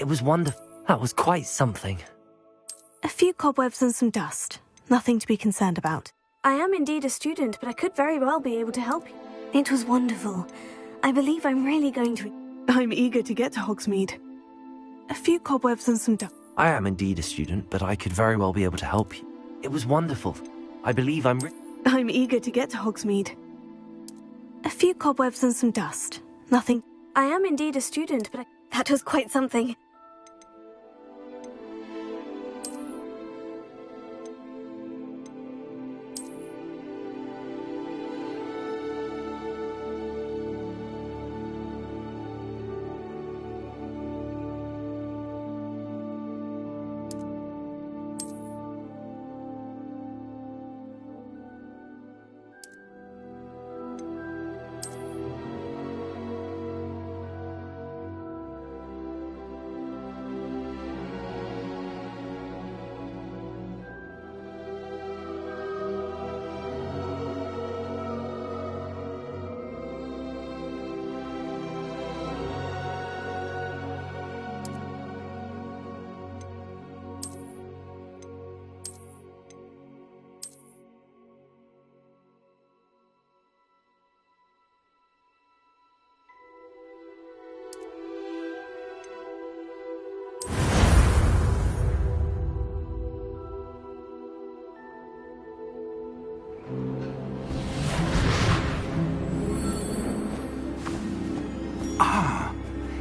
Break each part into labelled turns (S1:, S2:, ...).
S1: It was wonderful. That was quite something.
S2: A few cobwebs and some dust. Nothing to be concerned about. I am indeed a student, but I could very well be able to help you. It was wonderful. I believe I'm really going to... I'm eager to get to Hogsmeade. A few cobwebs and some dust.
S1: I am indeed a student, but I could very well be able to help you. It was wonderful. I believe I'm
S2: eager to get to Hogsmeade. A few cobwebs and some dust. Nothing. I am indeed a student, but that was quite something.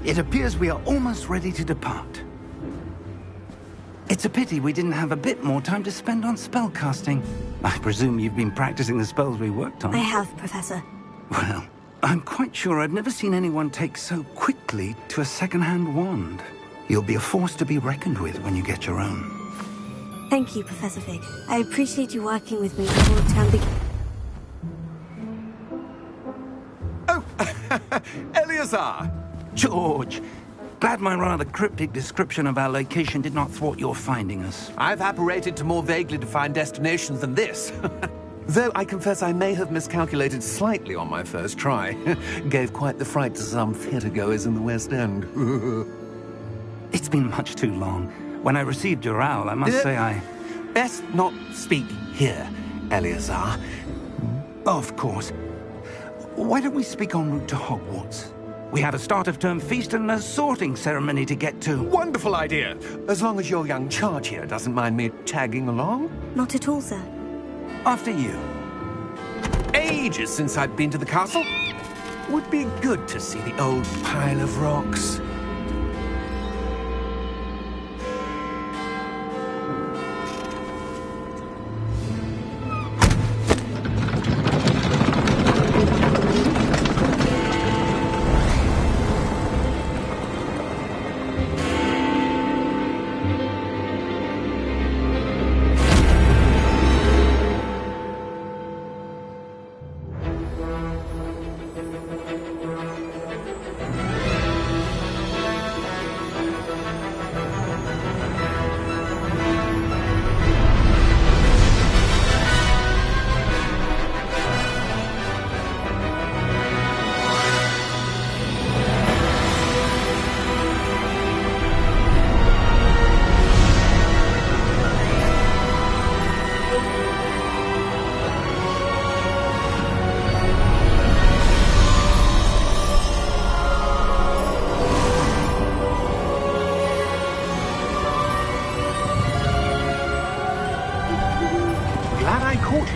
S3: It appears we are almost ready to depart. It's a pity we didn't have a bit more time to spend on spellcasting. I presume you've been practicing the spells we worked on.
S2: I have, Professor.
S3: Well, I'm quite sure I've never seen anyone take so quickly to a second-hand wand. You'll be a force to be reckoned with when you get your own.
S2: Thank you, Professor Fig. I appreciate you working with me before the term begins.
S4: Oh, Eleazar!
S3: George, glad my rather cryptic description of our location did not thwart your finding us.
S4: I've apparated to more vaguely defined destinations than this. Though I confess I may have miscalculated slightly on my first try. Gave quite the fright to some theatre-goers in the West End.
S3: It's been much too long. When I received your owl, I must say I...
S4: Best not speak here, Eleazar.
S3: Of course. Why don't we speak en route to Hogwarts? We have a start-of-term feast and a sorting ceremony to get to.
S4: Wonderful idea! As long as your young charge here doesn't mind me tagging along.
S2: Not at all, sir.
S3: After you.
S4: Ages since I've been to the castle. Would be good to see the old pile of rocks.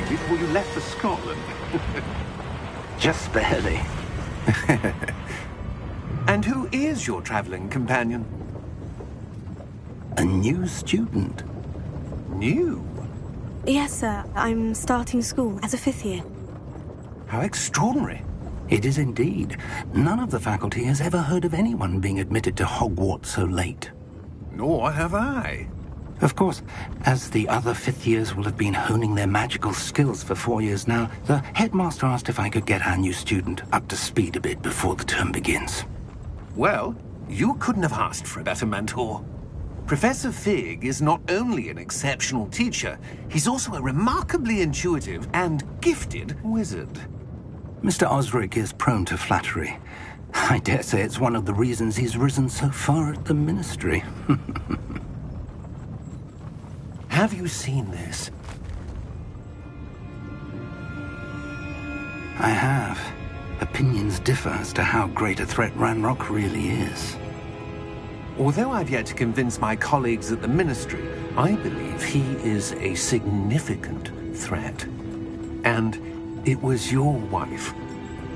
S3: Before you left for Scotland. Just barely.
S4: And who is your traveling companion?
S3: A new student.
S4: New?
S2: Yes, sir. I'm starting school as a 5th year.
S4: How extraordinary.
S3: It is indeed. None of the faculty has ever heard of anyone being admitted to Hogwarts so late.
S4: Nor have I.
S3: Of course, as the other 5th years will have been honing their magical skills for 4 years now, the headmaster asked if I could get our new student up to speed a bit before the term begins.
S4: Well, you couldn't have asked for a better mentor. Professor Fig is not only an exceptional teacher, he's also a remarkably intuitive and gifted wizard.
S3: Mr. Osric is prone to flattery, I dare say it's one of the reasons he's risen so far at the Ministry.
S4: Have you seen this?
S3: I have. Opinions differ as to how great a threat Ranrock really is.
S4: Although I've yet to convince my colleagues at the Ministry, I believe he is a significant threat. And it was your wife,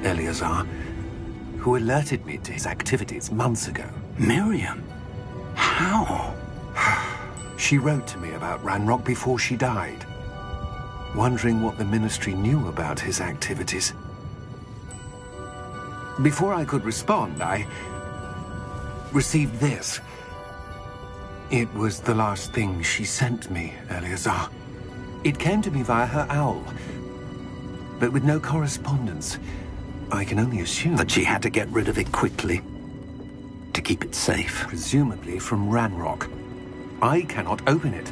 S4: Eleazar, who alerted me to his activities months ago.
S3: Miriam? How?
S4: She wrote to me about Ranrock before she died, wondering what the Ministry knew about his activities. Before I could respond, I received this. It was the last thing she sent me, Eleazar. It came to me via her owl, but with no correspondence. I can only assume
S3: That she had to get rid of it quickly, to keep it safe.
S4: presumably from Ranrock. I cannot open it.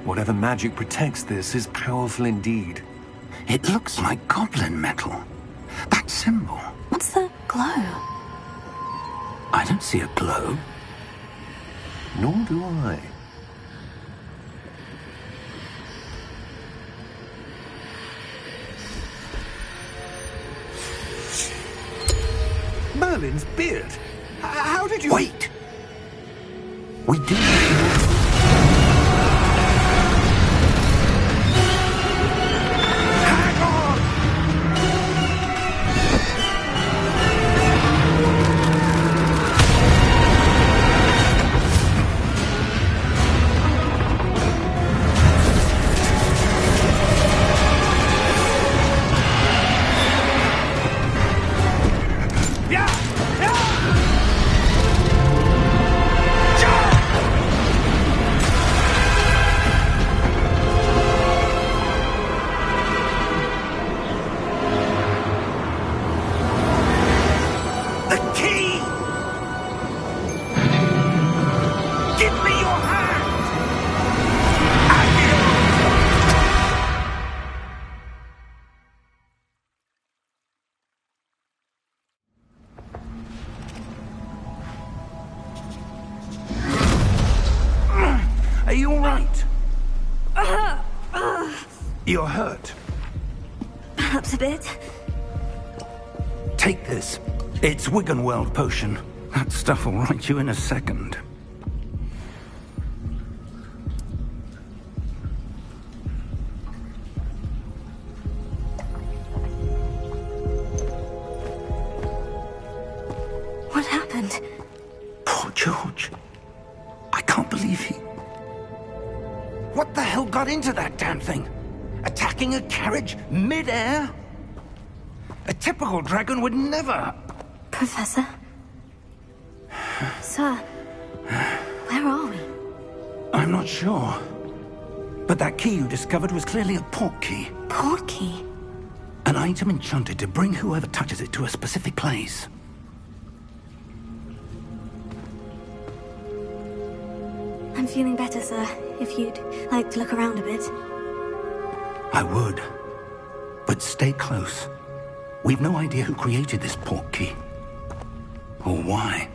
S4: Whatever magic protects this is powerful indeed.
S3: It looks like goblin metal. That symbol.
S2: What's the glow?
S3: I don't see a glow.
S4: Nor do I. Merlin's beard. How did you...
S3: Wait! We do...
S4: Hang on! The key! Give me your hand!
S3: Are you all right? You're hurt.
S2: Perhaps a bit.
S3: Take this. It's Wiggenweld potion. That stuff will right you in a second.
S2: What happened?
S3: Poor George. I can't believe he... What the hell got into that damn thing? Attacking a carriage mid-air? A typical dragon would never...
S2: Professor? Sir, where are we?
S3: I'm not sure. But that key you discovered was clearly a port key.
S2: Port key?
S3: An item enchanted to bring whoever touches it to a specific place.
S2: I'm feeling better, sir. If you'd like to look around a bit.
S3: I would. But stay close. We've no idea who created this port key. Or why.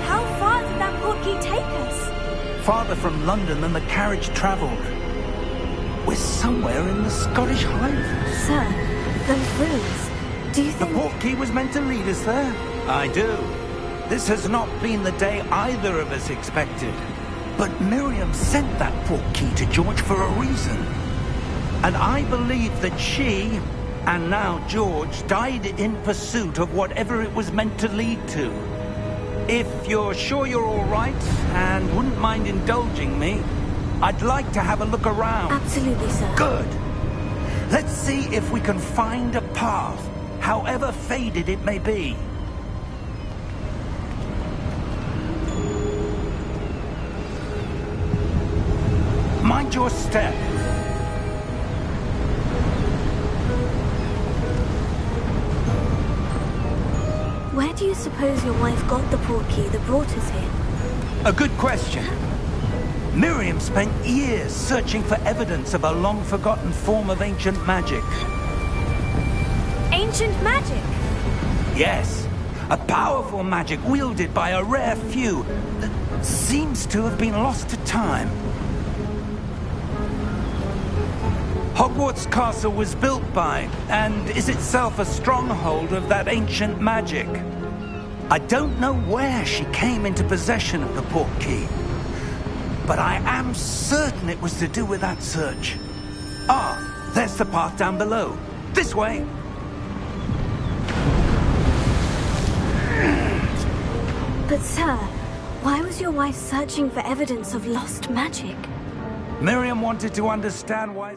S2: How far did that port key take us?
S3: Farther from London than the carriage travelled. We're somewhere in the Scottish Highlands.
S2: Sir, those ruins. Do you
S3: The
S2: think...
S3: port key was meant to lead us there? I do. This has not been the day either of us expected. But Miriam sent that port key to George for a reason. And I believe that she, and now George, died in pursuit of whatever it was meant to lead to. If you're sure you're all right, and wouldn't mind indulging me, I'd like to have a look around.
S2: Absolutely, sir.
S3: Good. Let's see if we can find a path, however faded it may be. Mind your step.
S2: do you suppose your wife got the portkey that brought us here?
S3: A good question. Miriam spent years searching for evidence of a long-forgotten form of ancient magic.
S2: Ancient magic?
S3: Yes, a powerful magic wielded by a rare few that seems to have been lost to time. Hogwarts Castle was built by, and is itself a stronghold of that ancient magic. I don't know where she came into possession of the portkey, but I am certain it was to do with that search. Ah, there's the path down below. This way.
S2: But sir, why was your wife searching for evidence of lost magic?
S3: Miriam wanted to understand why...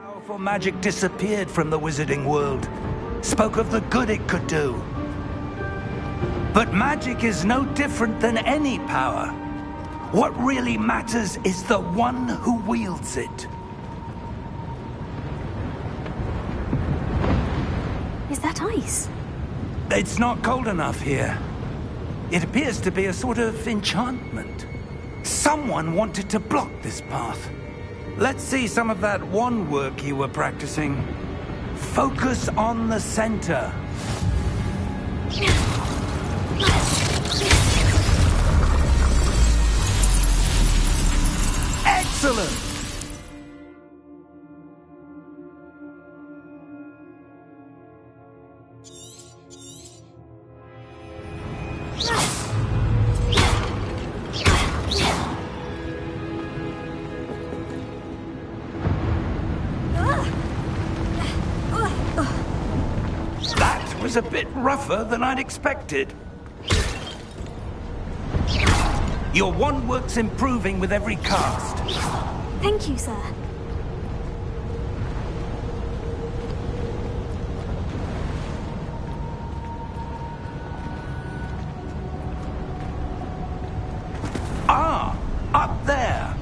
S3: Powerful magic disappeared from the wizarding world. Spoke of the good it could do. But magic is no different than any power. What really matters is the one who wields it.
S2: Is that ice?
S3: It's not cold enough here. It appears to be a sort of enchantment. Someone wanted to block this path. Let's see some of that wand work you were practicing. Focus on the center. Excellent! Was a bit rougher than I'd expected. Your wand work's improving with every cast.
S2: Thank you, sir.
S3: Ah, up there.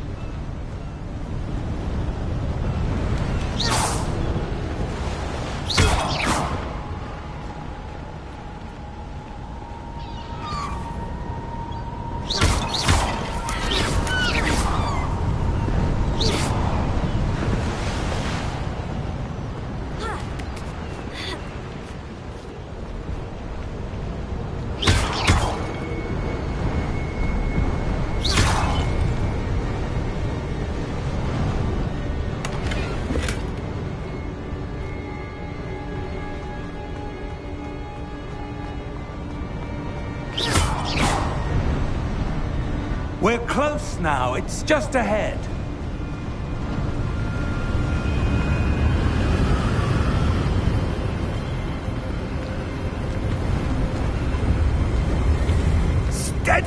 S3: We're close now. It's just ahead.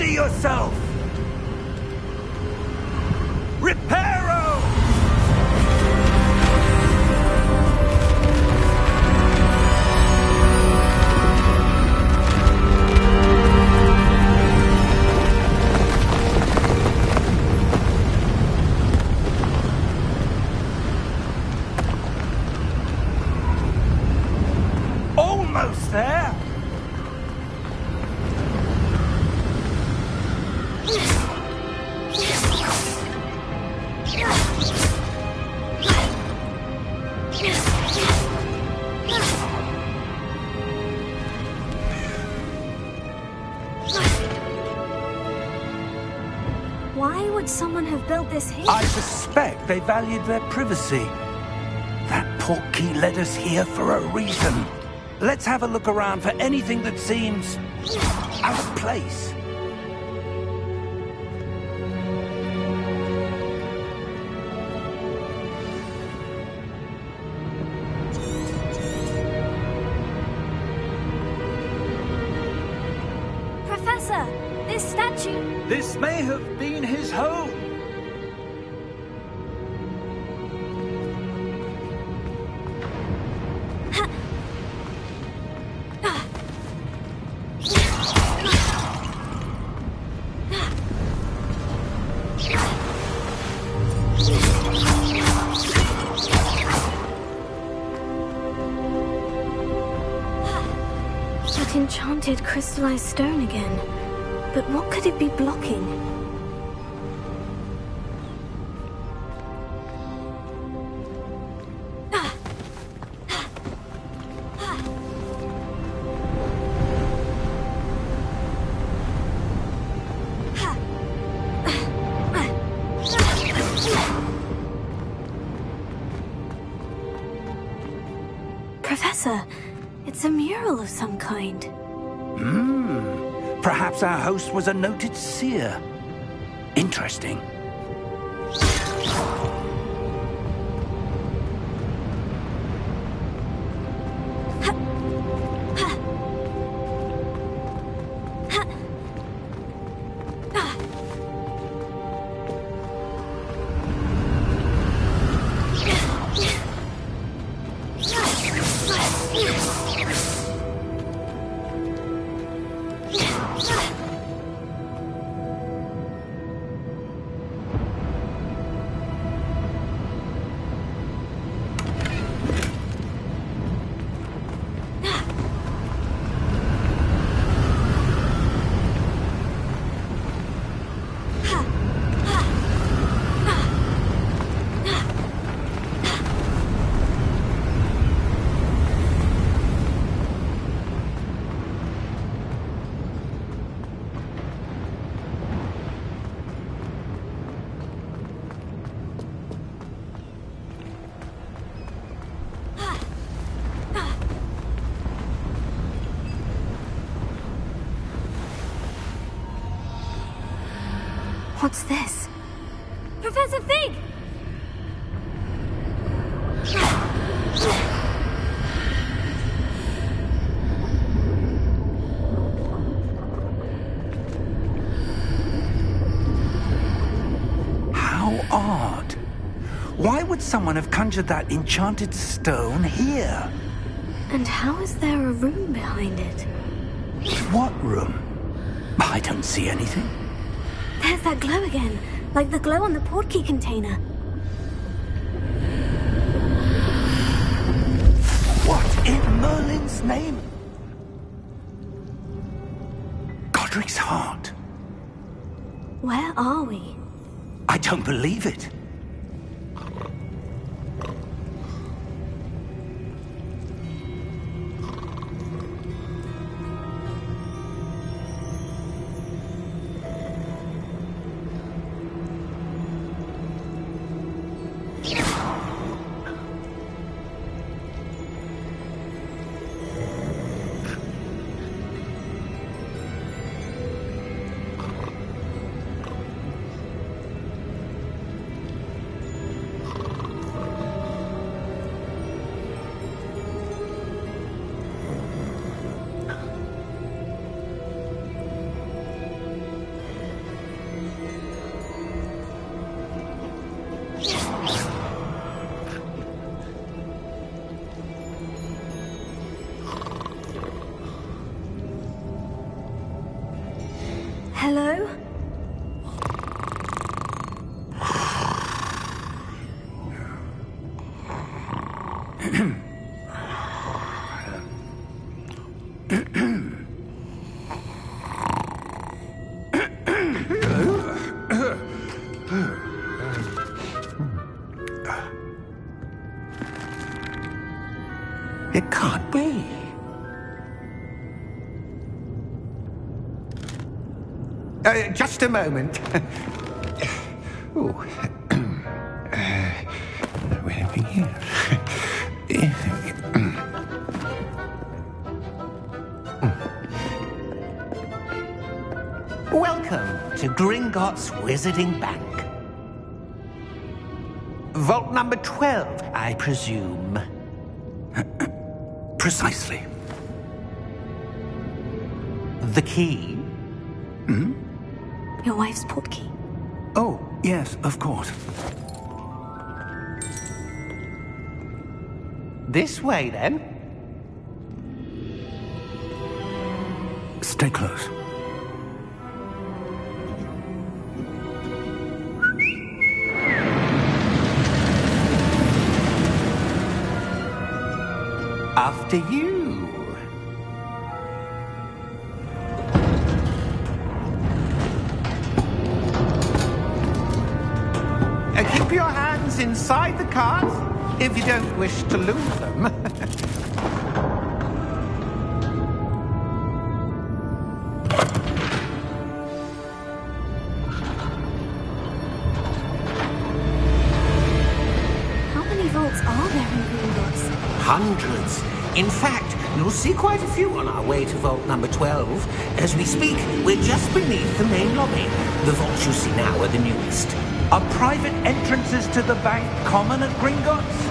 S3: Steady yourself! Reparo! Almost there!
S2: Why would someone have built this here?
S3: I suspect they valued their privacy. That portkey led us here for a reason. Let's have a look around for anything that seems out of place.
S2: Professor, this statue...
S3: This may have been his home.
S2: That enchanted crystallized stone again. But what could it be blocking? Professor, it's a mural of some kind.
S3: Perhaps our host was a noted seer. Interesting.
S2: What's this? Professor Fig!
S3: How odd. Why would someone have conjured that enchanted stone here?
S2: And how is there a room behind it?
S3: What room? I don't see anything.
S2: There's that glow again, like the glow on the portkey container.
S3: What in Merlin's name? Godric's heart.
S2: Where are we?
S3: I don't believe it.
S4: It can't be. Just a moment. Ooh. Where have we here? Welcome to Gringotts Wizarding Bank. Vault number 12, I presume.
S3: Precisely.
S4: The key?
S2: Your wife's portkey.
S3: Oh, yes, of course.
S4: This way, then.
S3: Stay close.
S4: After you. Keep your hands inside the cart if you don't wish to lose them.
S2: How many vaults are there in Gringotts?
S5: Hundreds. In fact, you'll see quite a few on our way to vault number 12. As we speak, we're just beneath the main lobby. The vaults you see now are the newest.
S3: Are private entrances to the bank common at Gringotts?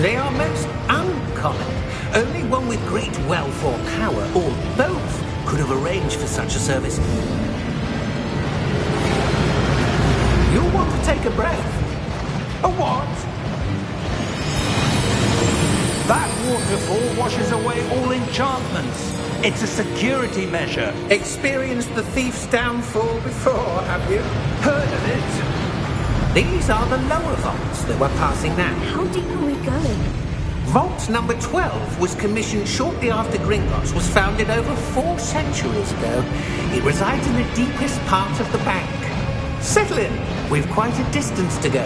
S5: They are most uncommon. Only one with great wealth or power, or both, could have arranged for such a service. You'll want to take a breath.
S3: A what? That waterfall washes away all enchantments. It's a security measure.
S5: Experienced the thief's downfall before, have you?
S3: Heard of it?
S5: These are the lower vaults that we're passing now.
S2: How deep are we going?
S5: Vault number 12 was commissioned shortly after Gringotts was founded over 4 centuries ago. It resides in the deepest part of the bank. Settle in. We've quite a distance to go.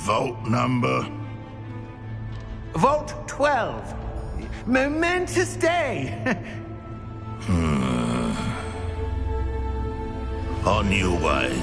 S6: Vault number?
S5: Vault 12. Momentous day.
S6: On your way.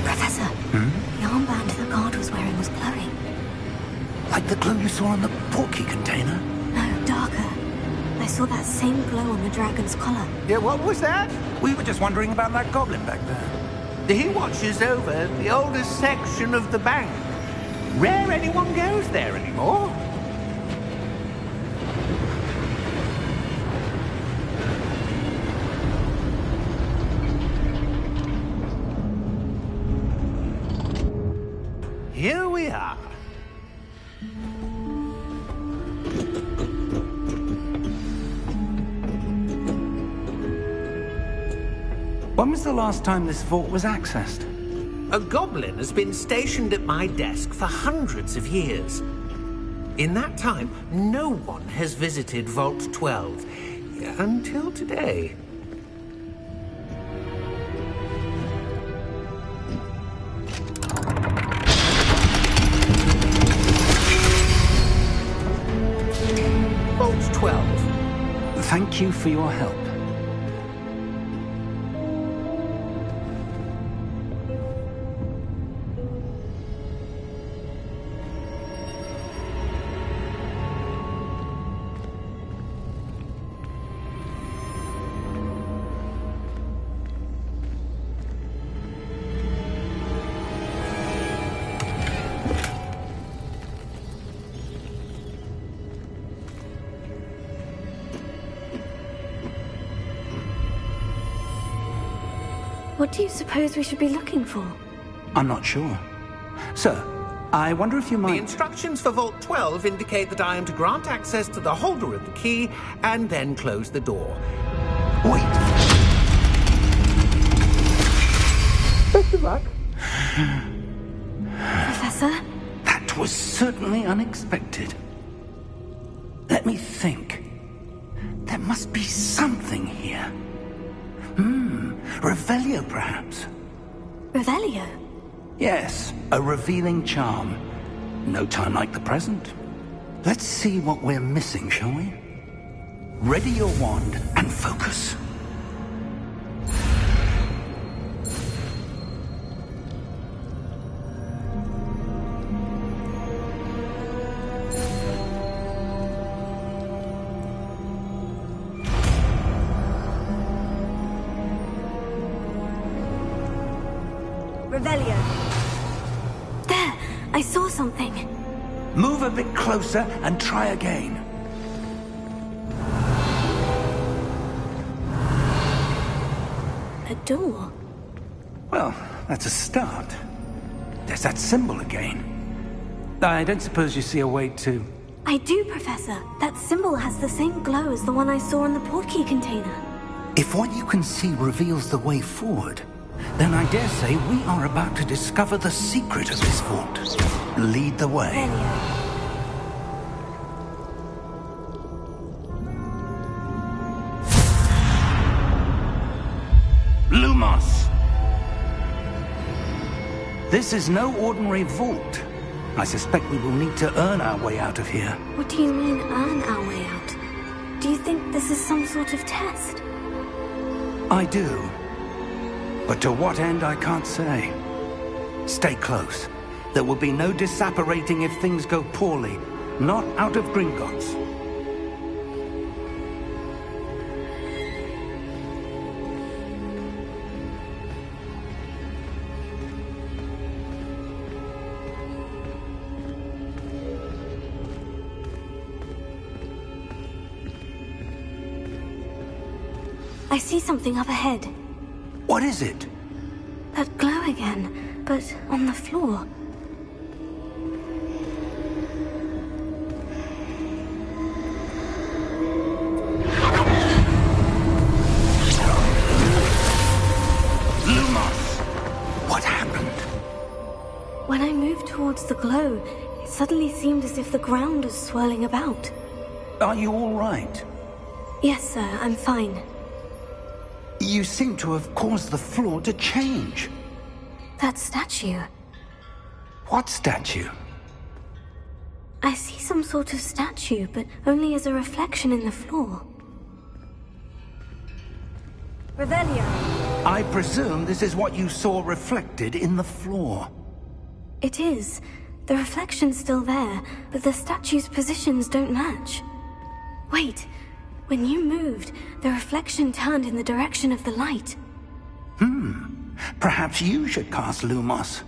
S2: Professor, the armband the guard was wearing was glowing.
S3: Like the glow you saw on the portkey container?
S2: No, darker. I saw that same glow on the dragon's collar.
S5: Yeah, what was that?
S3: We were just wondering about that goblin back there.
S5: He watches over the oldest section of the bank. Rare anyone goes there anymore. Here we are.
S3: When was the last time this vault was accessed?
S5: A goblin has been stationed at my desk for hundreds of years. In that time, no one has visited Vault 12 until today. Vault 12.
S3: Thank you for your help.
S2: What do you suppose we should be looking for?
S3: I'm not sure. Sir, I wonder if you
S5: The
S3: might...
S5: instructions for Vault 12 indicate that I am to grant access to the holder of the key and then close the door.
S3: Wait!
S5: Best of luck.
S2: Professor?
S3: That was certainly unexpected. Let me think. There must be something here. Revelio, perhaps?
S2: Revelio?
S3: Yes, a revealing charm. No time like the present. Let's see what we're missing, shall we? Ready your wand and focus.
S2: Revelio. There! I saw something.
S3: Move a bit closer and try again.
S2: A door.
S3: Well, that's a start. There's that symbol again. I don't suppose you see a way to...
S2: I do, Professor. That symbol has the same glow as the one I saw in the portkey container.
S3: If what you can see reveals the way forward, then I dare say we are about to discover the secret of this vault. Lead the way.
S2: Revelio.
S3: Lumos! This is no ordinary vault. I suspect we will need to earn our way out of here.
S2: What do you mean, earn our way out? Do you think this is some sort of test?
S3: I do. But to what end, I can't say. Stay close. There will be no disapparating if things go poorly. Not out of Gringotts.
S2: I see something up ahead.
S3: What is it?
S2: That glow again, but on the floor.
S3: Lumos! What happened?
S2: When I moved towards the glow, it suddenly seemed as if the ground was swirling about.
S3: Are you all right?
S2: Yes, sir, I'm fine.
S3: You seem to have caused the floor to change.
S2: That statue.
S3: What statue?
S2: I see some sort of statue, but only as a reflection in the floor. Revelio.
S3: I presume this is what you saw reflected in the floor.
S2: It is. The reflection's still there, but the statue's positions don't match. Wait. When you moved, the reflection turned in the direction of the light.
S3: Perhaps you should cast Lumos.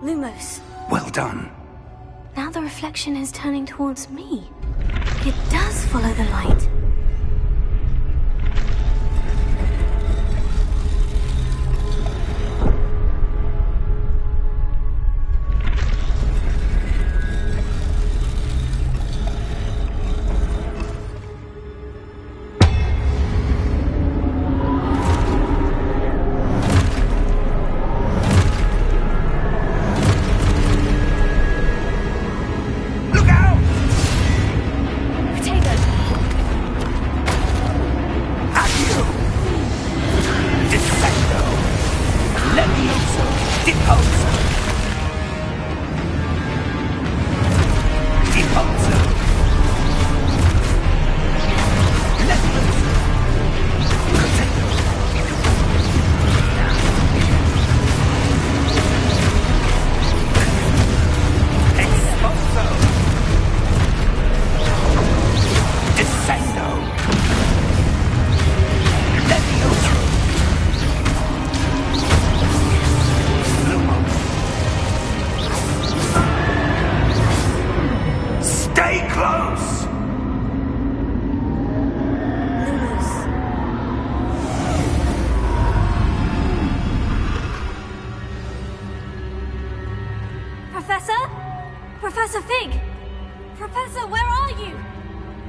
S2: Lumos.
S3: Well done.
S2: Now the reflection is turning towards me. It does follow the light.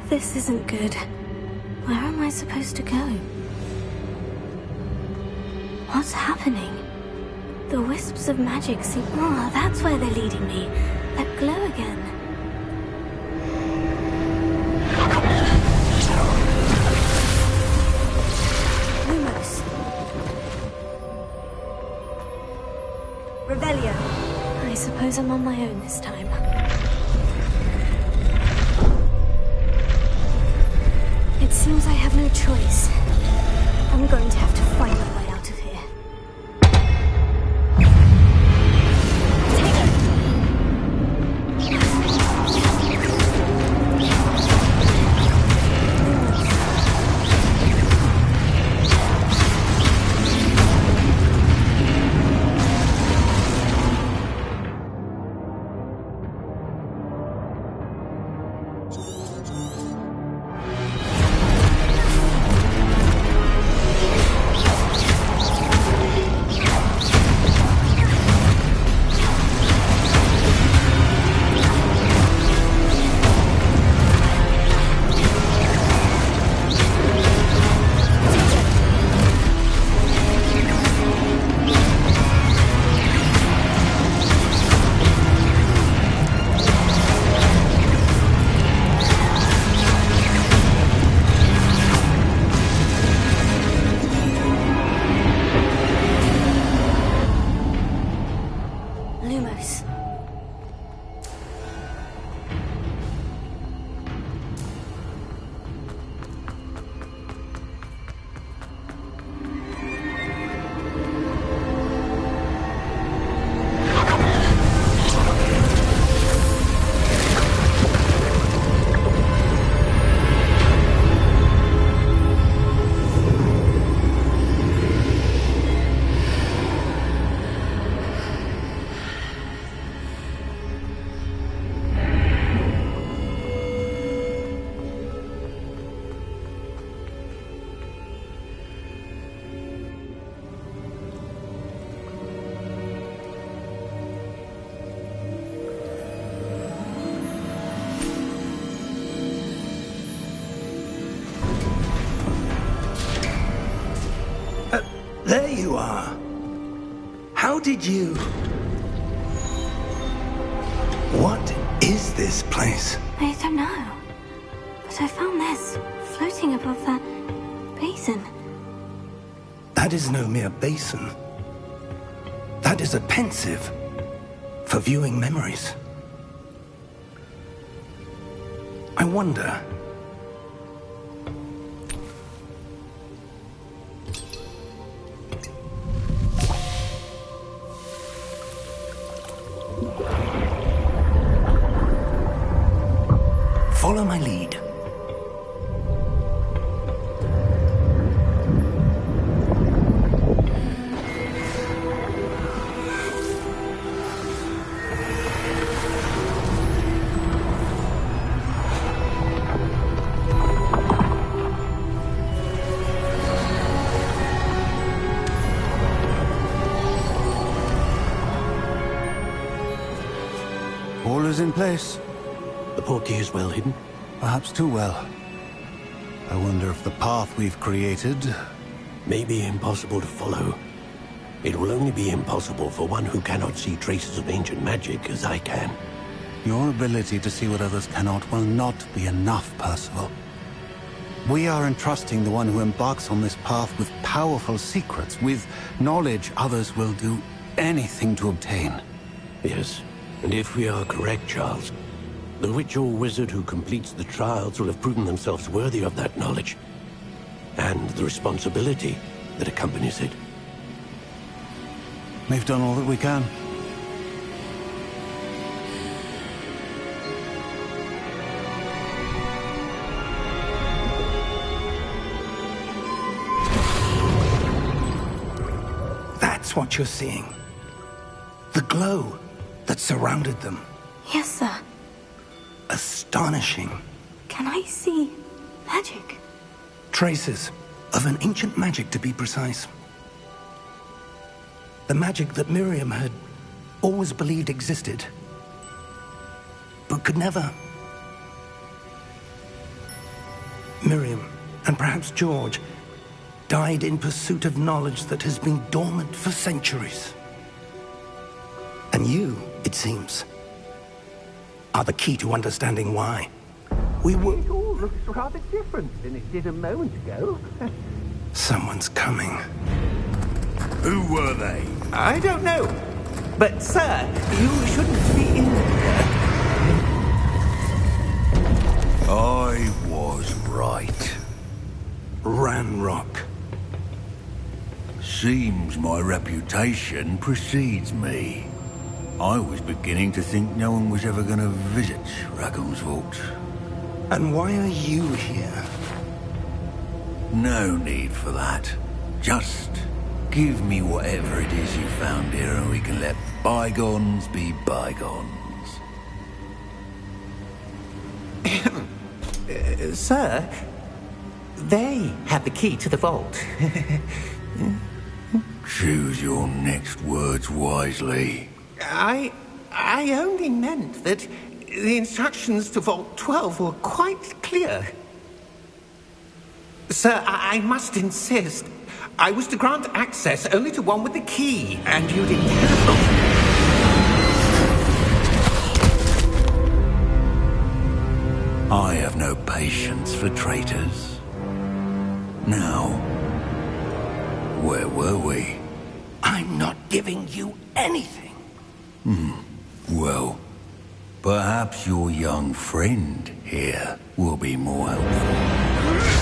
S2: This isn't good. Where am I supposed to go? What's happening? The wisps of magic seem... Oh, that's where they're leading me. That glow again. Lumos. Revelio. I suppose I'm on my own this time. It seems I have no choice. I'm going to have to find my way out of here. Lumos.
S3: There you are. How did you... What is this place?
S2: I don't know. But I found this floating above that basin.
S3: That is no mere basin. That is a pensive for viewing memories. I wonder... Follow my lead.
S7: All is in place.
S4: The portkey is well hidden.
S7: Perhaps too well. I wonder if the path we've created...
S8: May be impossible to follow. It will only be impossible for one who cannot see traces of ancient magic as I can.
S7: Your ability to see what others cannot will not be enough, Percival. We are entrusting the one who embarks on this path with powerful secrets, with knowledge others will do anything to obtain.
S8: Yes, and if we are correct, Charles, the witch or wizard who completes the trials will have proven themselves worthy of that knowledge, and the responsibility that accompanies it.
S7: We've done all that we can.
S3: That's what you're seeing. The glow that surrounded them.
S2: Yes, sir.
S3: Astonishing.
S2: Can I see magic?
S3: Traces of an ancient magic, to be precise. The magic that Miriam had always believed existed, but could never Miriam, and perhaps George, died in pursuit of knowledge that has been dormant for centuries. And you, it seems, are the key to understanding why. We were...
S5: It all looks rather different than it did a moment ago.
S3: Someone's coming.
S6: Who were they?
S5: I don't know. But, sir, you shouldn't be in here.
S6: I was right.
S3: Ranrock.
S6: Seems my reputation precedes me. I was beginning to think no one was ever going to visit Rackham's vault.
S3: And why are you here?
S6: No need for that. Just give me whatever it is you found here and we can let bygones be bygones.
S5: Sir, they have the key to the vault.
S6: Choose your next words wisely.
S5: I only meant that the instructions to Vault 12 were quite clear. Sir, I must insist. I was to grant access only to one with the key, and you didn't have...
S6: I have no patience for traitors. Now, where were we?
S3: I'm not giving you anything.
S6: Well, perhaps your young friend here will be more helpful.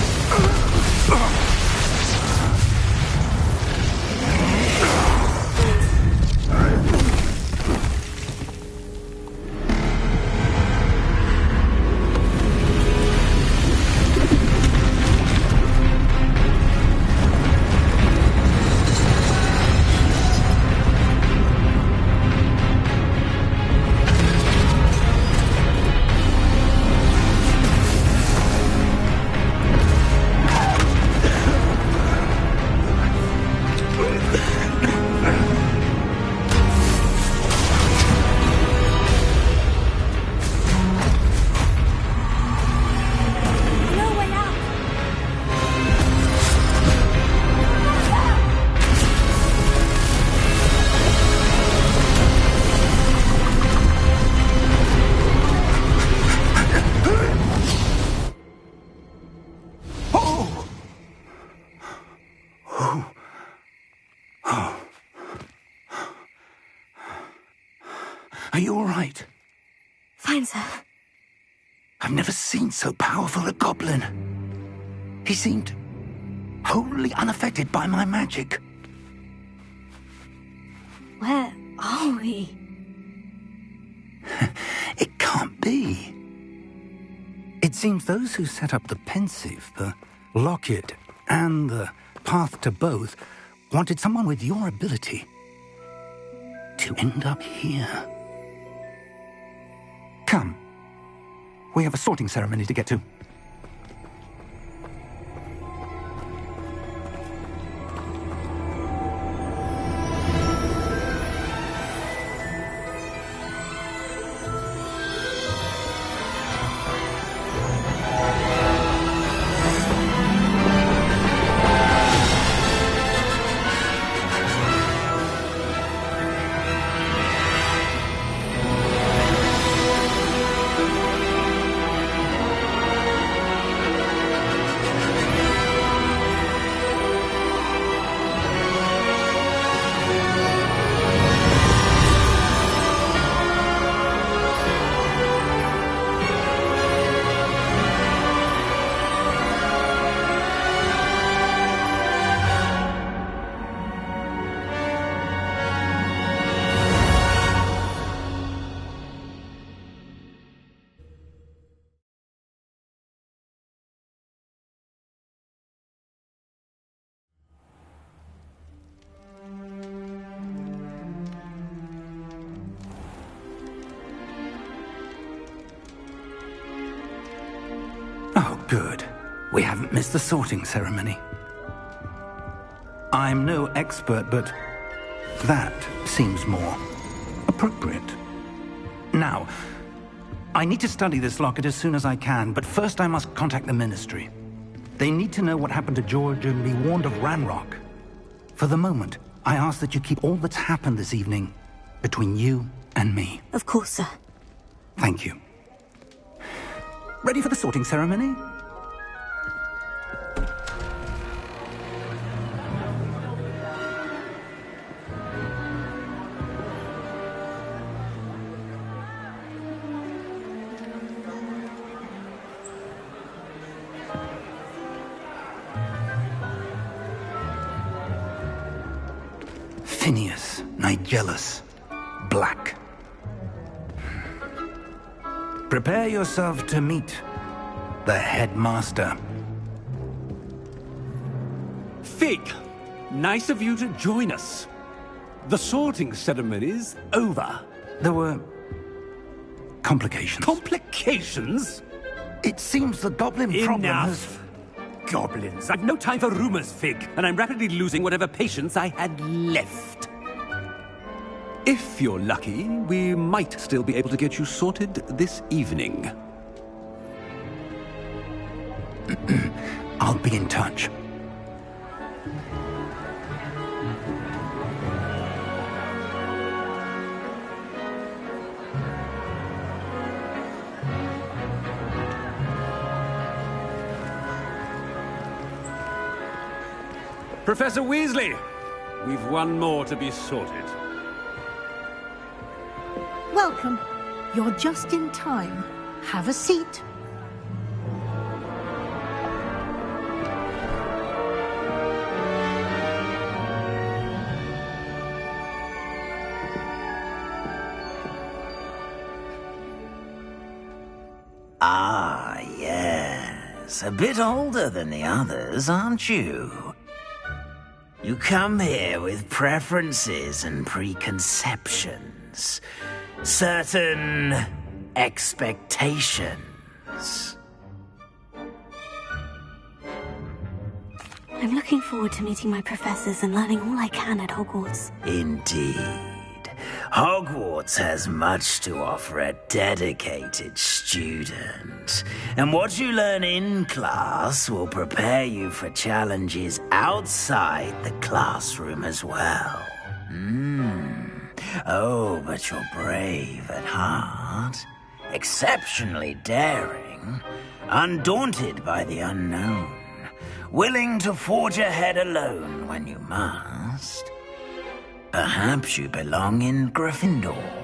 S3: Are you all right?
S2: Fine, sir.
S3: I've never seen so powerful a goblin. He seemed wholly unaffected by my magic.
S2: Where are we?
S3: It can't be. It seems those who set up the pensive, the locket, and the path to both wanted someone with your ability to end up here. Come. We have a sorting ceremony to get to. Oh, good. We haven't missed the sorting ceremony. I'm no expert, but that seems more appropriate. Now, I need to study this locket as soon as I can, but first I must contact the Ministry. They need to know what happened to George and be warned of Ranrock. For the moment, I ask that you keep all that's happened this evening between you and me.
S2: Of course, sir.
S3: Thank you. Ready for the sorting ceremony? Phineas, Nigellus, Black. Prepare yourself to meet the headmaster.
S9: Fig, nice of you to join us. The sorting ceremony's over.
S3: There were complications.
S9: Complications?
S3: It seems the goblin problem has...
S9: Enough! Goblins. I've no time for rumors, Fig, and I'm rapidly losing whatever patience I had left. If you're lucky, we might still be able to get you sorted this evening.
S3: I'll be in touch.
S9: Professor Weasley, we've one more to be sorted.
S10: Welcome. You're just in time. Have a seat.
S11: Ah, yes. A bit older than the others, aren't you? You come here with preferences and preconceptions. Certain expectations.
S2: I'm looking forward to meeting my professors and learning all I can at Hogwarts.
S11: Indeed. Hogwarts has much to offer a dedicated student. And what you learn in class will prepare you for challenges outside the classroom as well. Oh, but you're brave at heart, exceptionally daring, undaunted by the unknown, willing to forge ahead alone when you must. Perhaps you belong in Gryffindor.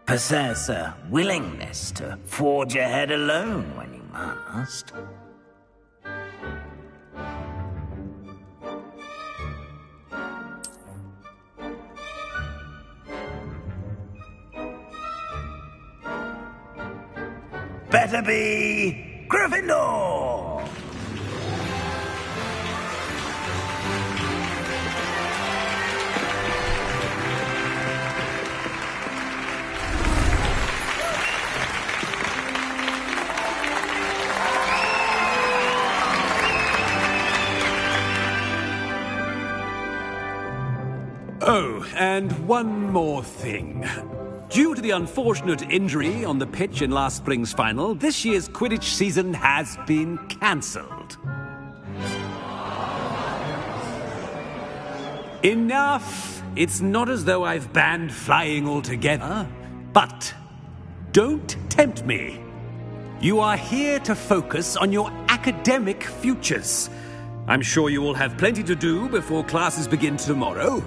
S11: Possess a willingness to forge ahead alone when you must. Better be Gryffindor!
S9: Oh, and one more thing. Due to the unfortunate injury on the pitch in last spring's final, this year's Quidditch season has been cancelled. Enough! It's not as though I've banned flying altogether, but don't tempt me. You are here to focus on your academic futures. I'm sure you will have plenty to do before classes begin tomorrow.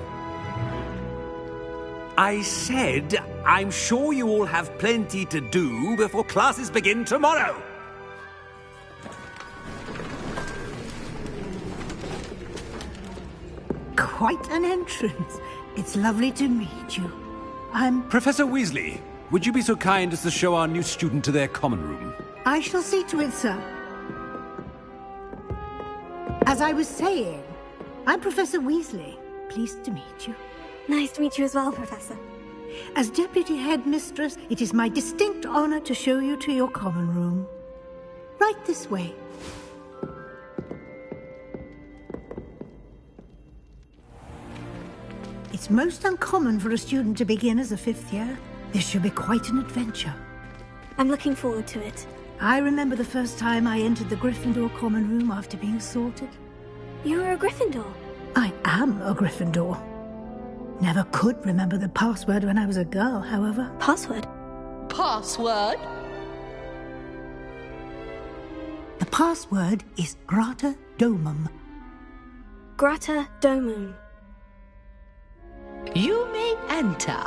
S9: I said I'm sure you all have plenty to do before classes begin tomorrow.
S10: Quite an entrance. It's lovely to meet you. I'm...
S9: Professor Weasley, would you be so kind as to show our new student to their common room?
S10: I shall see to it, sir. As I was saying, I'm Professor Weasley. Pleased to meet you.
S2: Nice to meet you as well, Professor.
S10: As Deputy Headmistress, it is my distinct honor to show you to your common room. Right this way. It's most uncommon for a student to begin as a fifth year. This should be quite an adventure.
S2: I'm looking forward to it.
S10: I remember the first time I entered the Gryffindor common room after being sorted.
S2: You were a Gryffindor?
S10: I am a Gryffindor. Never could remember the password when I was a girl, however.
S2: Password?
S12: Password?
S10: The password is Grata Domum.
S2: Grata Domum.
S12: You may enter.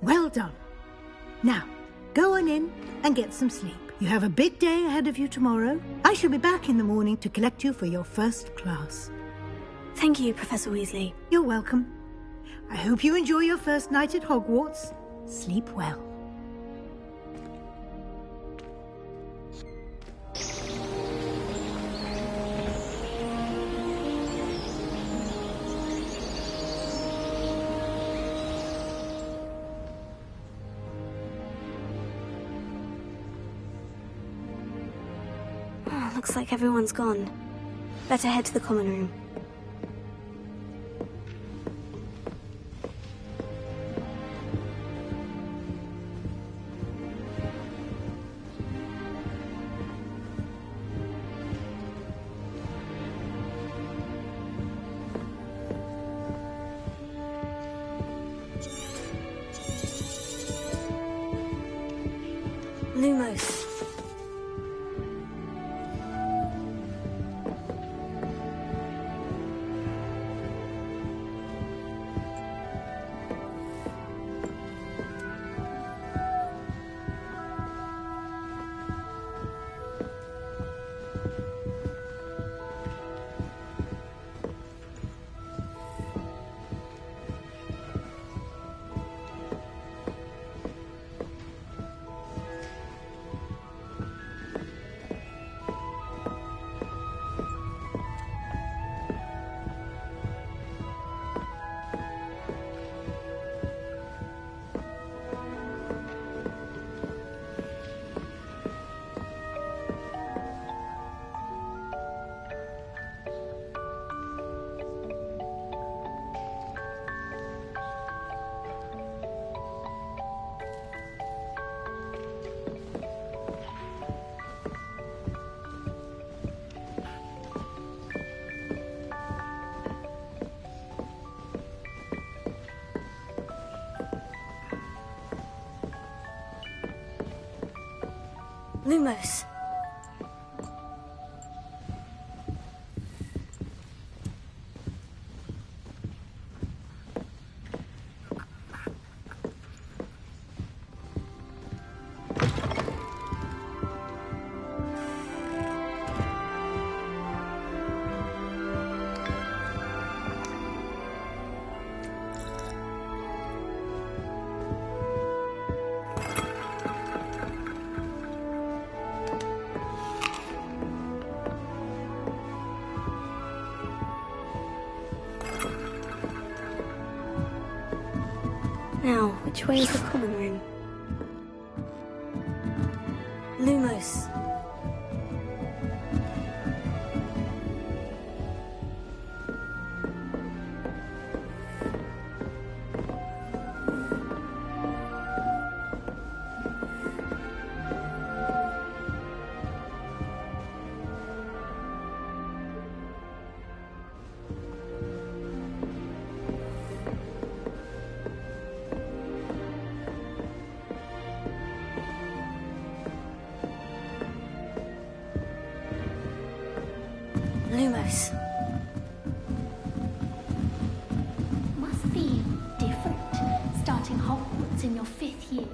S10: Well done. Now, go on in and get some sleep. You have a big day ahead of you tomorrow. I shall be back in the morning to collect you for your first class.
S2: Thank you, Professor Weasley.
S10: You're welcome. I hope you enjoy your first night at Hogwarts. Sleep well.
S2: Looks like everyone's gone. Better head to the common room. Lumos. Lumos. Now, which way is the common room? Lumos. Lumos.
S13: in your 5th year.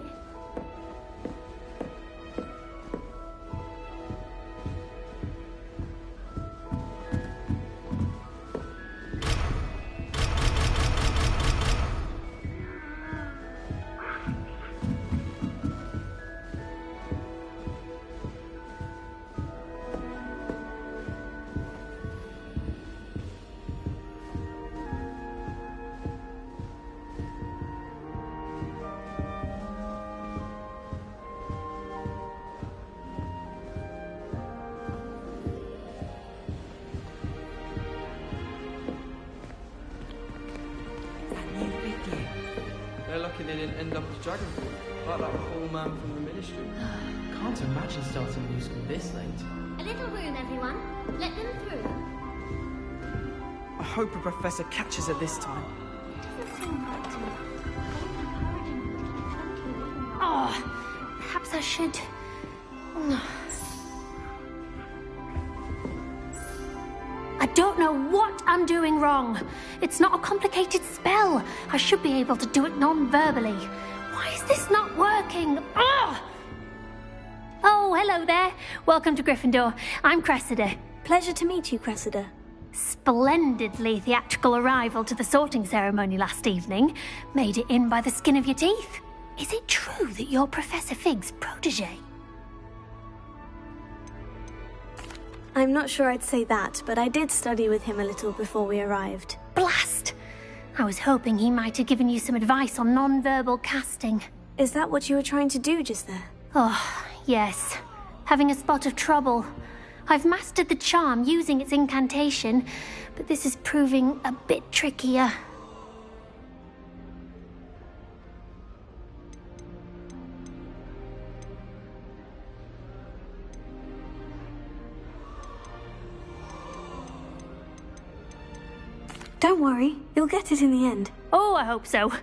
S14: They're lucky they didn't end up as dragon fruit, like that whole man from the ministry. Can't imagine starting new school this late.
S13: A little room, everyone. Let them through.
S14: I hope a professor catches her this time.
S13: Doesn't seem right to me. Oh, perhaps I should. I don't know what I'm doing wrong. It's not a complicated spell. I should be able to do it non-verbally. Why is this not working? Ugh! Oh, hello there. Welcome to Gryffindor. I'm Cressida.
S2: Pleasure to meet you, Cressida.
S13: Splendidly theatrical arrival to the sorting ceremony last evening. Made it in by the skin of your teeth. Is it true that you're Professor Fig's protege?
S2: I'm not sure I'd say that, but I did study with him a little before we arrived.
S13: Blast! I was hoping he might have given you some advice on non-verbal casting.
S2: Is that what you were trying to do just there?
S13: Oh, yes. Having a spot of trouble. I've mastered the charm using its incantation, but this is proving a bit trickier.
S2: Don't worry, you'll get it in the end.
S13: Oh, I hope so.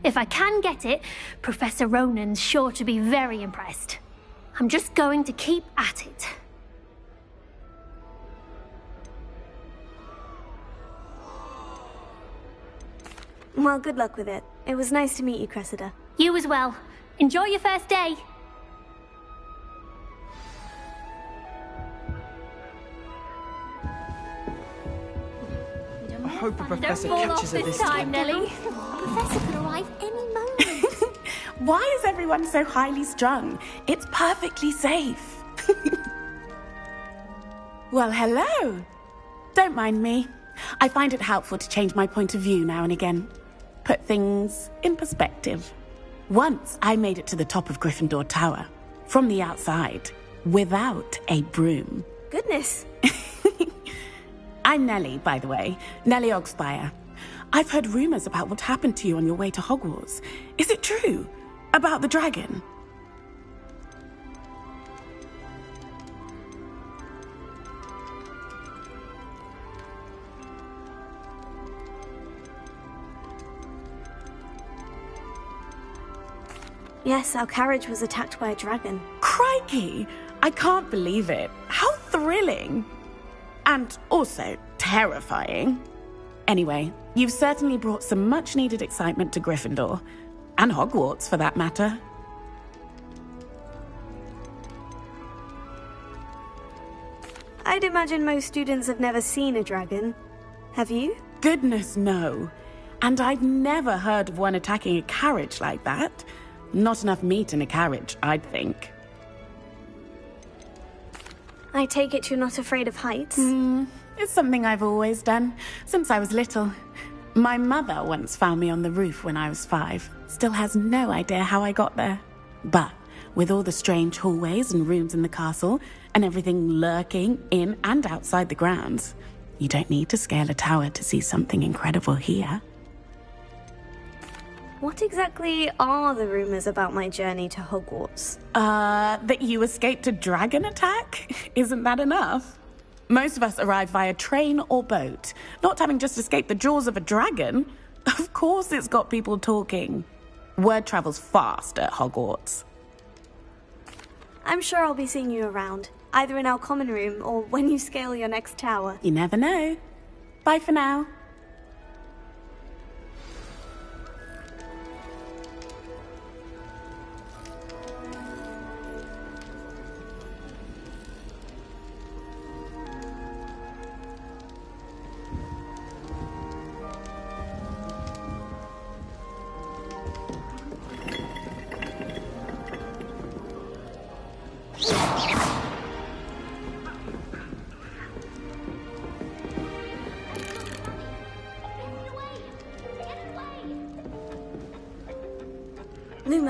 S13: If I can get it, Professor Ronan's sure to be very impressed. I'm just going to keep at it.
S2: Well, good luck with it. It was nice to meet you, Cressida.
S13: You as well. Enjoy your first day.
S14: I hope a professor catches her this time.
S13: Nelly.
S2: A professor could arrive any moment.
S15: Why is everyone so highly strung? It's perfectly safe. Well, hello. Don't mind me. I find it helpful to change my point of view now and again. Put things in perspective. Once I made it to the top of Gryffindor Tower, from the outside, without a broom.
S2: Goodness.
S15: I'm Nellie, by the way. Nellie Ogspire. I've heard rumors about what happened to you on your way to Hogwarts. Is it true? About the dragon?
S2: Yes, our carriage was attacked by a dragon.
S15: Crikey! I can't believe it. How thrilling! And also terrifying. Anyway, you've certainly brought some much-needed excitement to Gryffindor. And Hogwarts, for that matter.
S2: I'd imagine most students have never seen a dragon. Have you?
S15: Goodness, no. And I've never heard of one attacking a carriage like that. Not enough meat in a carriage, I'd think.
S2: I take it you're not afraid of heights?
S15: It's something I've always done, since I was little. My mother once found me on the roof when I was 5. Still has no idea how I got there. But with all the strange hallways and rooms in the castle, and everything lurking in and outside the grounds, you don't need to scale a tower to see something incredible here.
S2: What exactly are the rumors about my journey to Hogwarts?
S15: That you escaped a dragon attack? Isn't that enough? Most of us arrive via train or boat, not having just escaped the jaws of a dragon. Of course it's got people talking. Word travels fast at Hogwarts.
S2: I'm sure I'll be seeing you around, either in our common room or when you scale your next tower.
S15: You never know. Bye for now.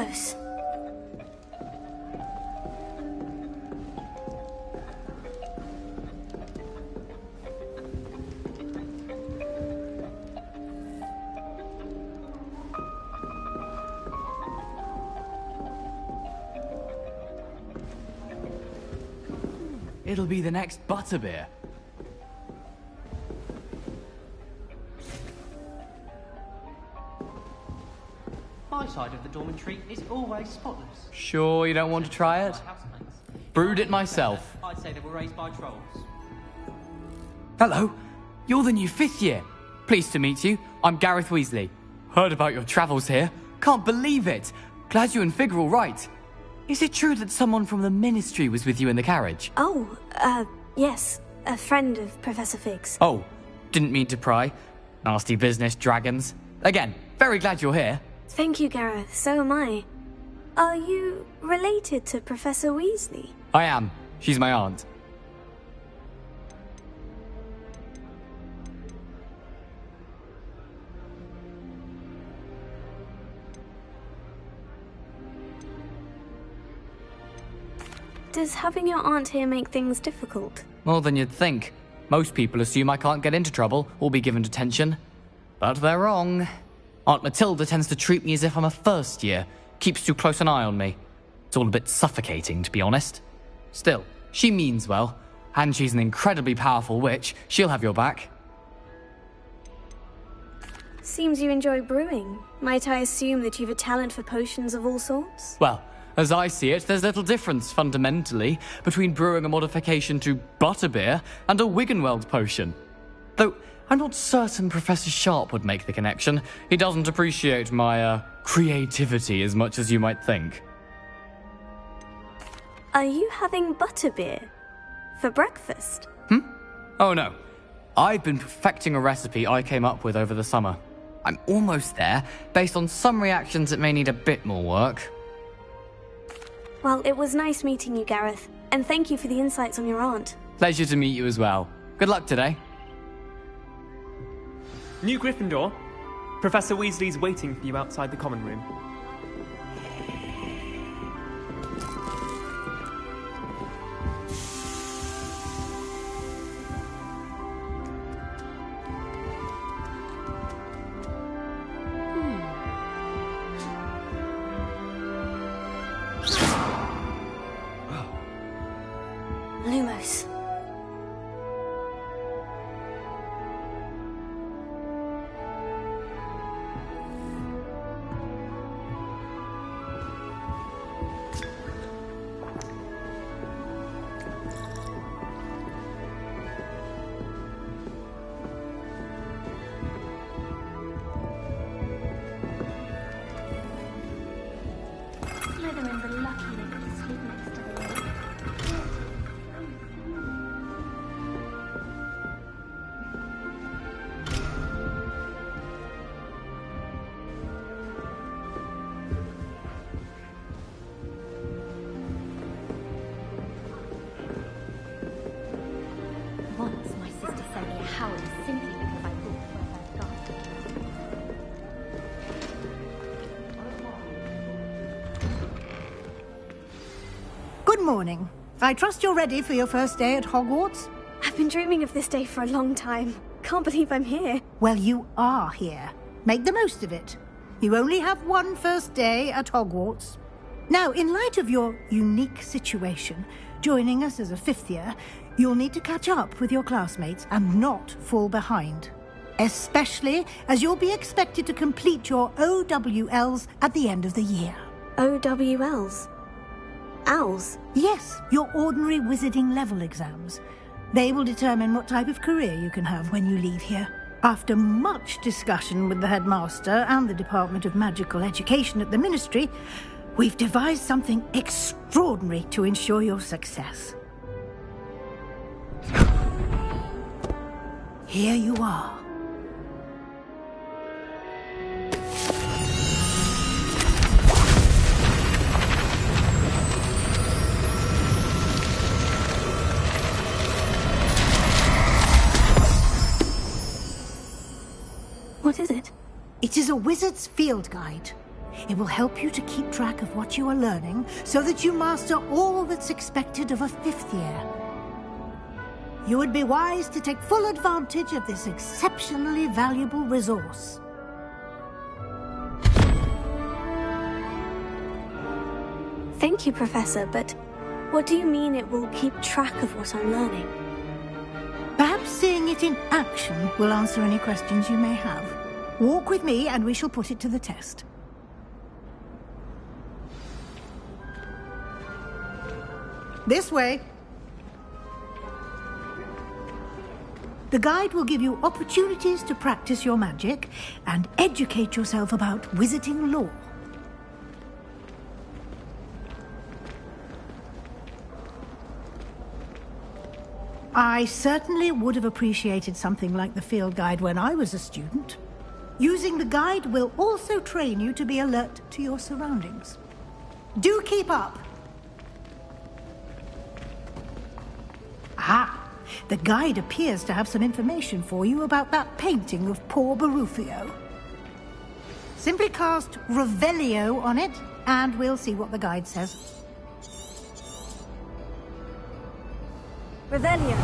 S2: Lumos.
S16: It'll be the next Butterbeer.
S17: My side of the dormitory is always spotless.
S16: Sure you don't want to try it? Brewed it myself.
S17: I'd say they were raised by trolls.
S16: Hello, you're the new 5th year. Pleased to meet you. I'm Gareth Weasley. Heard about your travels here. Can't believe it. Glad you and Fig are all right. Is it true that someone from the Ministry was with you in the carriage?
S2: Oh, yes. A friend of Professor Fig's.
S16: Oh, didn't mean to pry. Nasty business, dragons. Again, very glad you're here.
S2: Thank you, Gareth. So am I. Are you related to Professor Weasley?
S16: I am. She's my aunt.
S2: Does having your aunt here make things difficult?
S16: More than you'd think. Most people assume I can't get into trouble or be given detention. But they're wrong. Aunt Matilda tends to treat me as if I'm a first year, keeps too close an eye on me. It's all a bit suffocating, to be honest. Still, she means well, and she's an incredibly powerful witch. She'll have your back.
S2: Seems you enjoy brewing. Might I assume that you've a talent for potions of all sorts?
S16: Well, as I see it, there's little difference, fundamentally, between brewing a modification to Butterbeer and a Wiggenweld potion. Though, I'm not certain Professor Sharp would make the connection. He doesn't appreciate my, creativity as much as you might think.
S2: Are you having Butterbeer? For breakfast?
S16: Oh no. I've been perfecting a recipe I came up with over the summer. I'm almost there, based on some reactions that may need a bit more work.
S2: Well, it was nice meeting you, Gareth. And thank you for the insights on your aunt.
S16: Pleasure to meet you as well. Good luck today.
S18: New Gryffindor. Professor Weasley's waiting for you outside the common room.
S2: Lumos. Slytherin's a lucky they get to sleep next to the lake.
S13: Once my sister sent me a howler simply because I walked where I'd gone.
S10: Good morning. I trust you're ready for your first day at Hogwarts?
S2: I've been dreaming of this day for a long time. Can't believe I'm here.
S10: Well, you are here. Make the most of it. You only have one first day at Hogwarts. Now, in light of your unique situation, joining us as a 5th year, you'll need to catch up with your classmates and not fall behind. Especially as you'll be expected to complete your OWLs at the end of the year.
S2: OWLs? Owls?
S10: Yes, your ordinary wizarding level exams. They will determine what type of career you can have when you leave here. After much discussion with the headmaster and the Department of Magical Education at the Ministry, we've devised something extraordinary to ensure your success. Here you are.
S2: What is it?
S10: It is a wizard's field guide. It will help you to keep track of what you are learning so that you master all that's expected of a 5th year. You would be wise to take full advantage of this exceptionally valuable resource.
S2: Thank you, Professor, but what do you mean it will keep track of what I'm learning?
S10: Perhaps seeing it in action will answer any questions you may have. Walk with me and we shall put it to the test. This way. The guide will give you opportunities to practice your magic and educate yourself about wizarding lore. I certainly would have appreciated something like the field guide when I was a student. Using the guide will also train you to be alert to your surroundings. Do keep up! Ah, the guide appears to have some information for you about that painting of poor Barufio. Simply cast Revelio on it, and we'll see what the guide says.
S2: Revelio.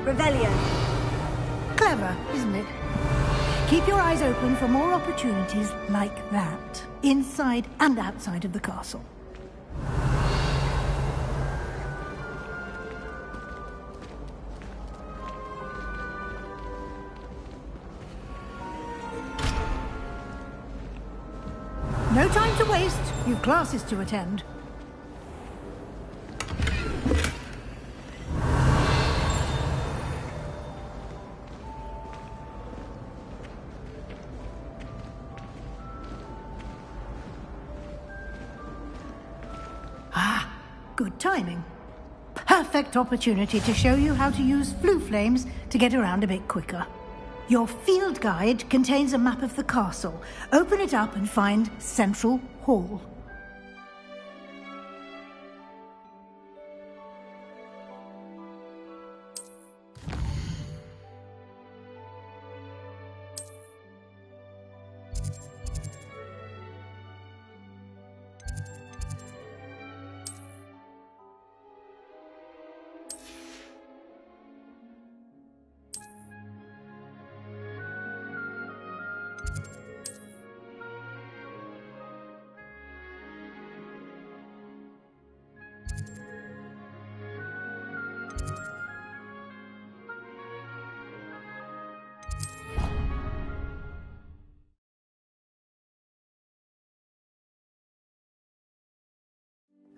S2: Revelio.
S10: Clever, isn't it? Keep your eyes open for more opportunities like that, inside and outside of the castle. No time to waste. You've classes to attend. Good timing. Perfect opportunity to show you how to use flue flames to get around a bit quicker. Your field guide contains a map of the castle. Open it up and find Central Hall.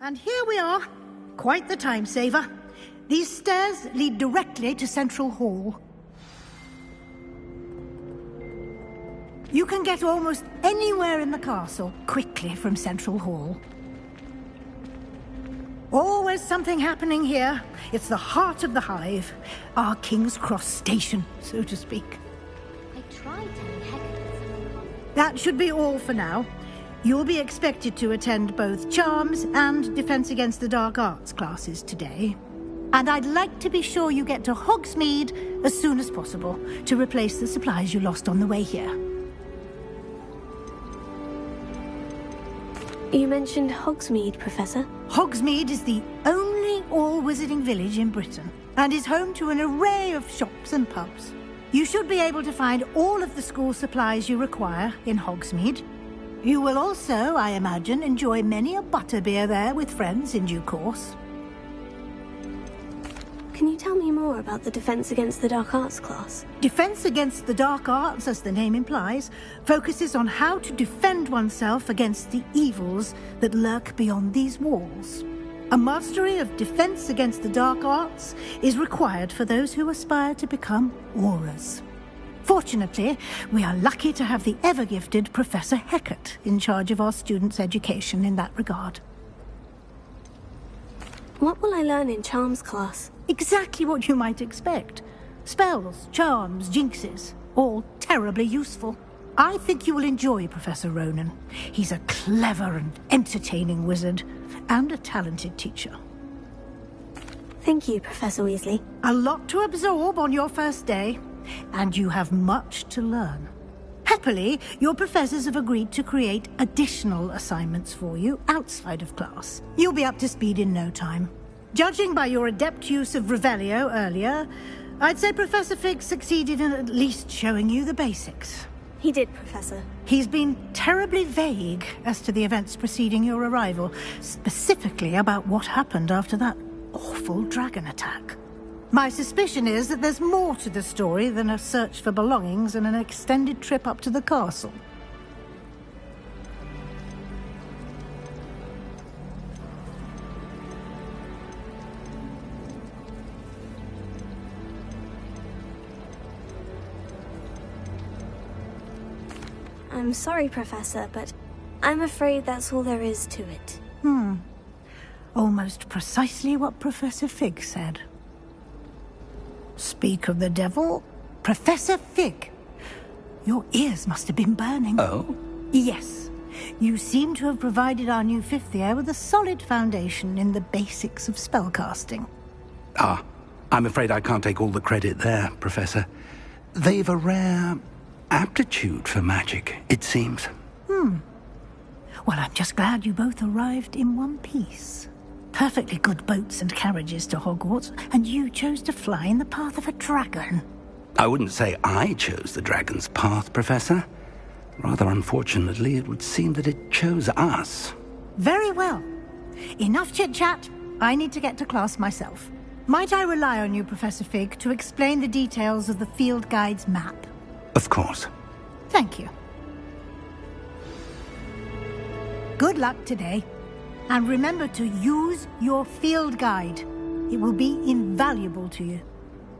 S10: And here we are. Quite the time saver. These stairs lead directly to Central Hall. You can get almost anywhere in the castle quickly from Central Hall. Always something happening here. It's the heart of the hive. Our King's Cross station, so to speak.
S13: I tried telling Hector.
S10: That should be all for now. You'll be expected to attend both Charms and Defense Against the Dark Arts classes today. And I'd like to be sure you get to Hogsmeade as soon as possible to replace the supplies you lost on the way here.
S2: You mentioned Hogsmeade, Professor.
S10: Hogsmeade is the only all-wizarding village in Britain and is home to an array of shops and pubs. You should be able to find all of the school supplies you require in Hogsmeade. You will also, I imagine, enjoy many a butterbeer there with friends in due course.
S2: Can you tell me more about the Defense Against the Dark Arts class?
S10: Defense Against the Dark Arts, as the name implies, focuses on how to defend oneself against the evils that lurk beyond these walls. A mastery of Defense Against the Dark Arts is required for those who aspire to become Aurors. Fortunately, we are lucky to have the ever-gifted Professor Heckert in charge of our students' education in that regard.
S2: What will I learn in Charms class?
S10: Exactly what you might expect. Spells, charms, jinxes, all terribly useful. I think you will enjoy Professor Ronan. He's a clever and entertaining wizard, and a talented teacher.
S2: Thank you, Professor Weasley.
S10: A lot to absorb on your first day, and you have much to learn. Happily, your professors have agreed to create additional assignments for you outside of class. You'll be up to speed in no time. Judging by your adept use of Revelio earlier, I'd say Professor Fig succeeded in at least showing you the basics.
S2: He did, Professor.
S10: He's been terribly vague as to the events preceding your arrival, specifically about what happened after that awful dragon attack. My suspicion is that there's more to the story than a search for belongings and an extended trip up to the castle.
S2: I'm sorry, Professor, but I'm afraid that's all there is to it.
S10: Almost precisely what Professor Fig said. Speak of the devil, Professor Fig. Your ears must have been burning.
S3: Oh?
S10: Yes. You seem to have provided our new fifth year with a solid foundation in the basics of spellcasting.
S3: Ah, I'm afraid I can't take all the credit there, Professor. They've a rare aptitude for magic, it seems.
S10: Well, I'm just glad you both arrived in one piece. Perfectly good boats and carriages to Hogwarts, and you chose to fly in the path of a dragon.
S3: I wouldn't say I chose the dragon's path, Professor. Rather unfortunately, it would seem that it chose us.
S10: Very well. Enough chit-chat. I need to get to class myself. Might I rely on you, Professor Fig, to explain the details of the field guide's map?
S3: Of course.
S10: Thank you. Good luck today. And remember to use your field guide. It will be invaluable to you.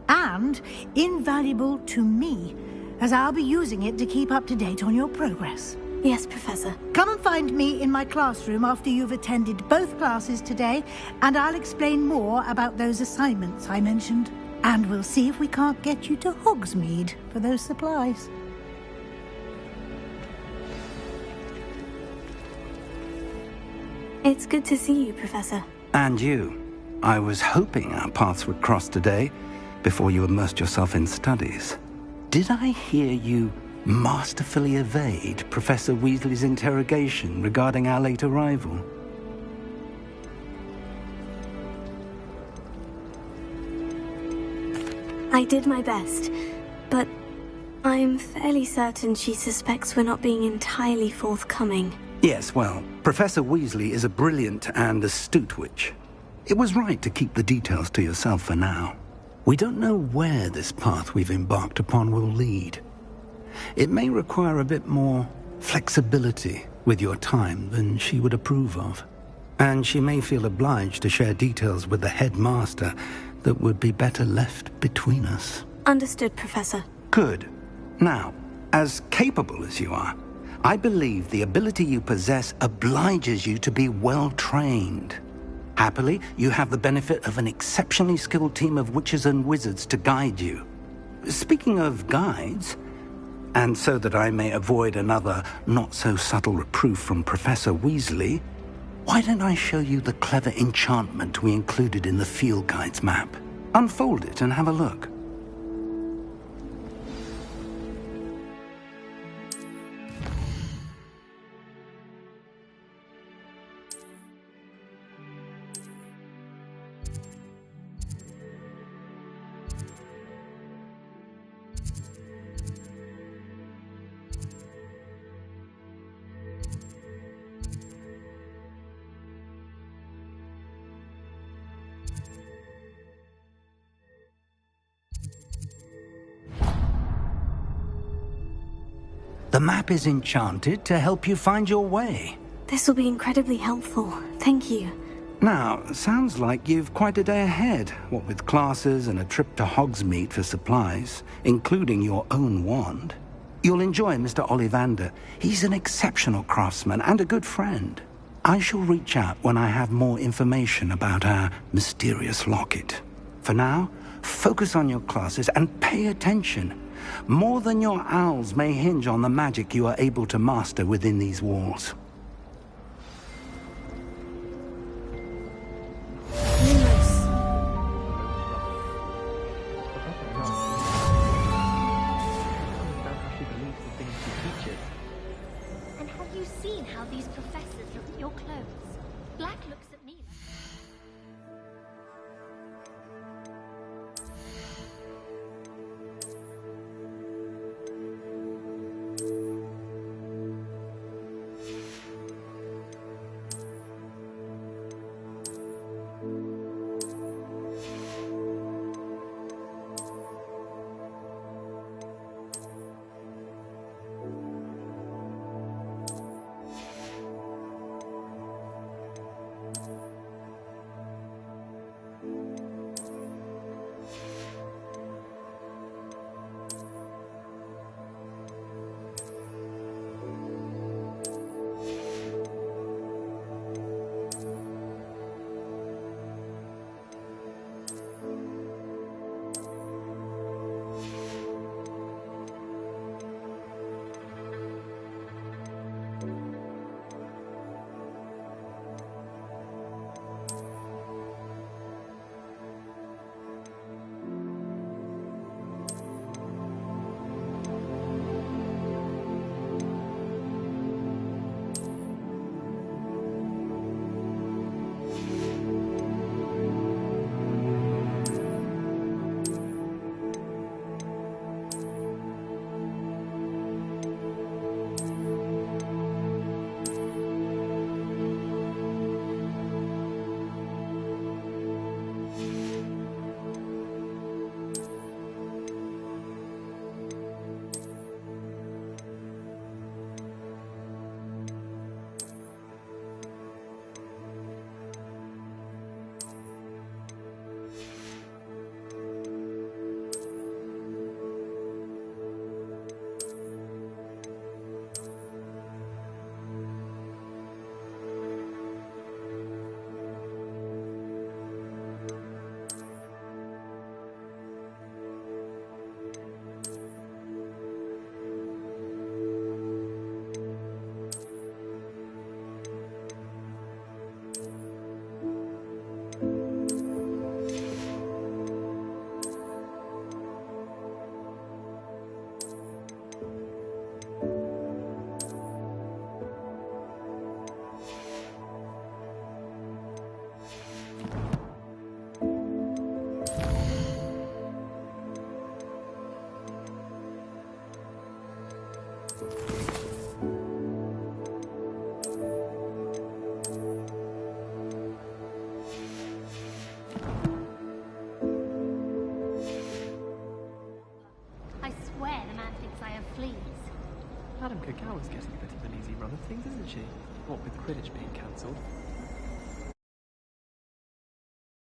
S10: And invaluable to me, as I'll be using it to keep up to date on your progress.
S2: Yes, Professor.
S10: Come and find me in my classroom after you've attended both classes today, and I'll explain more about those assignments I mentioned. And we'll see if we can't get you to Hogsmeade for those supplies.
S2: It's good to see you, Professor.
S3: And you. I was hoping our paths would cross today, before you immersed yourself in studies. Did I hear you masterfully evade Professor Weasley's interrogation regarding our late arrival?
S2: I did my best, but I'm fairly certain she suspects we're not being entirely forthcoming.
S3: Yes, well, Professor Weasley is a brilliant and astute witch. It was right to keep the details to yourself for now. We don't know where this path we've embarked upon will lead. It may require a bit more flexibility with your time than she would approve of. And she may feel obliged to share details with the headmaster that would be better left between us.
S2: Understood, Professor.
S3: Good. Now, as capable as you are, I believe the ability you possess obliges you to be well trained. Happily, you have the benefit of an exceptionally skilled team of witches and wizards to guide you. Speaking of guides, and so that I may avoid another not-so-subtle reproof from Professor Weasley, why don't I show you the clever enchantment we included in the field guide's map? Unfold it and have a look. The map is enchanted to help you find your way.
S2: This will be incredibly helpful. Thank you.
S3: Now, sounds like you've quite a day ahead, what with classes and a trip to Hogsmeade for supplies, including your own wand. You'll enjoy Mr. Ollivander. He's an exceptional craftsman and a good friend. I shall reach out when I have more information about our mysterious locket. For now, focus on your classes and pay attention. More than your owls may hinge on the magic you are able to master within these walls.
S13: And have you seen how these professors look at your clothes? Black looks at me like...
S18: Madam Cacao is getting a bit of an easy run of things, isn't she? What with Quidditch being cancelled.